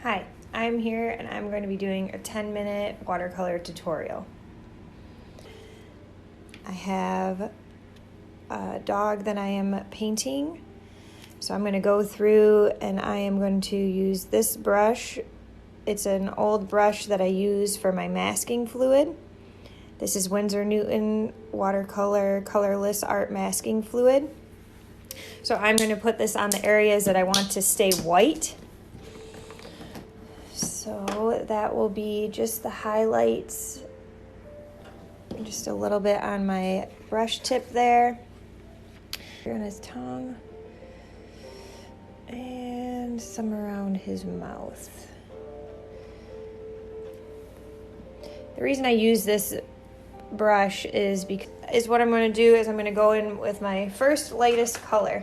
Hi, I'm here and I'm going to be doing a 10-minute watercolor tutorial. I have a dog that I am painting, so I'm going to go through and I am going to use this brush. It's an old brush that I use for my masking fluid. This is Winsor Newton watercolor colorless art masking fluid. So I'm going to put this on the areas that I want to stay white. So that will be just the highlights, just a little bit on my brush tip there, here on his tongue, and some around his mouth. The reason I use this brush is what I'm going to do is I'm going to go in with my first lightest color,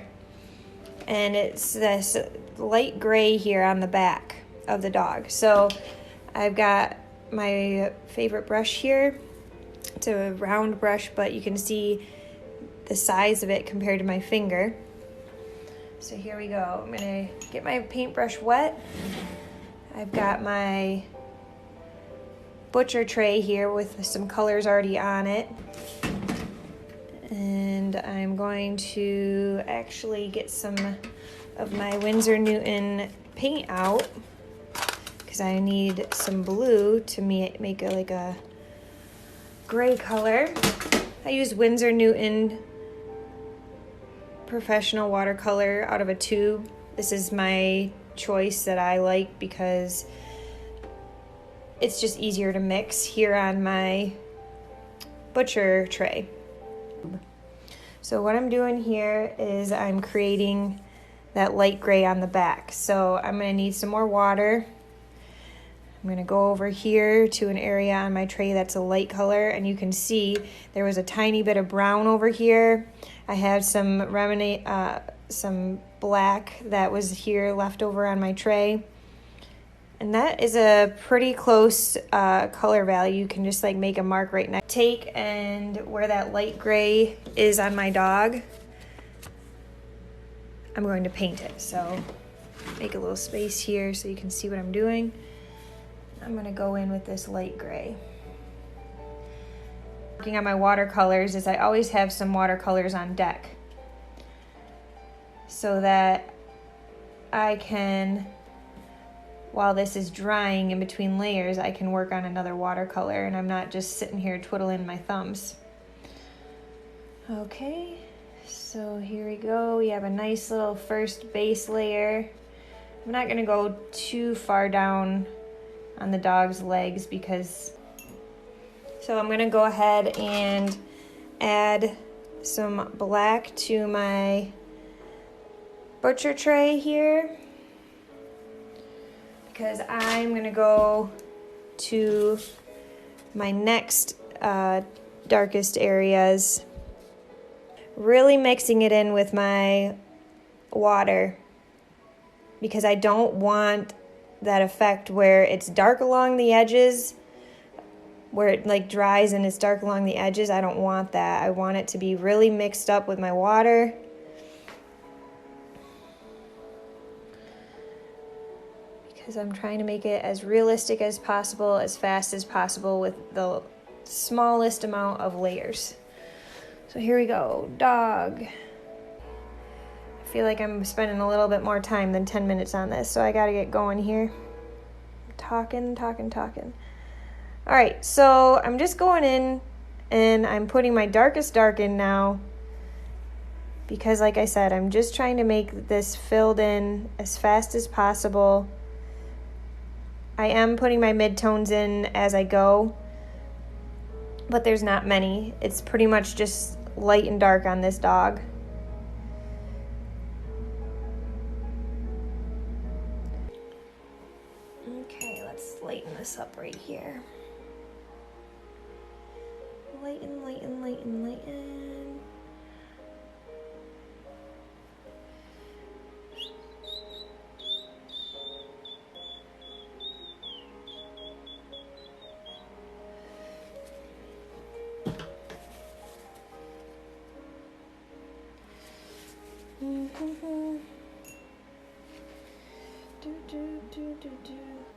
and it's this light gray here on the back of the dog. So I've got my favorite brush here. It's a round brush, but you can see the size of it compared to my finger. So here we go. I'm gonna get my paintbrush wet. I've got my butcher tray here with some colors already on it. And I'm going to actually get some of my Winsor Newton paint out, because I need some blue to make like a gray color. I use Winsor Newton professional watercolor out of a tube. This is my choice that I like because it's just easier to mix here on my butcher tray. So what I'm doing here is I'm creating that light gray on the back. So I'm going to need some more water. I'm going to go over here to an area on my tray that's a light color, and you can see there was a tiny bit of brown over here. I had some black that was here left over on my tray. And that is a pretty close color value. You can just like make a mark right now. Take and where that light gray is on my dog, I'm going to paint it. So make a little space here so you can see what I'm doing. I'm going to go in with this light gray. Working on my watercolors is I always have some watercolors on deck so that I can, while this is drying in between layers, I can work on another watercolor and I'm not just sitting here twiddling my thumbs. Okay, so here we go. We have a nice little first base layer. I'm not going to go too far down on the dog's legs so I'm going to go ahead and add some black to my butcher tray here, because I'm going to go to my next darkest areas, really mixing it in with my water, because I don't want that effect where it's dark along the edges, where it like dries and it's dark along the edges. I don't want that. I want it to be really mixed up with my water. Because I'm trying to make it as realistic as possible, as fast as possible, with the smallest amount of layers. So here we go, dog. I feel like I'm spending a little bit more time than 10 minutes on this, so I gotta get going here. Talking. All right, so I'm just going in and I'm putting my darkest dark in now, because like I said, I'm just trying to make this filled in as fast as possible. I am putting my midtones in as I go, but there's not many. It's pretty much just light and dark on this dog. Okay, let's lighten this up right here. Lighten. Do, do, do, do, do.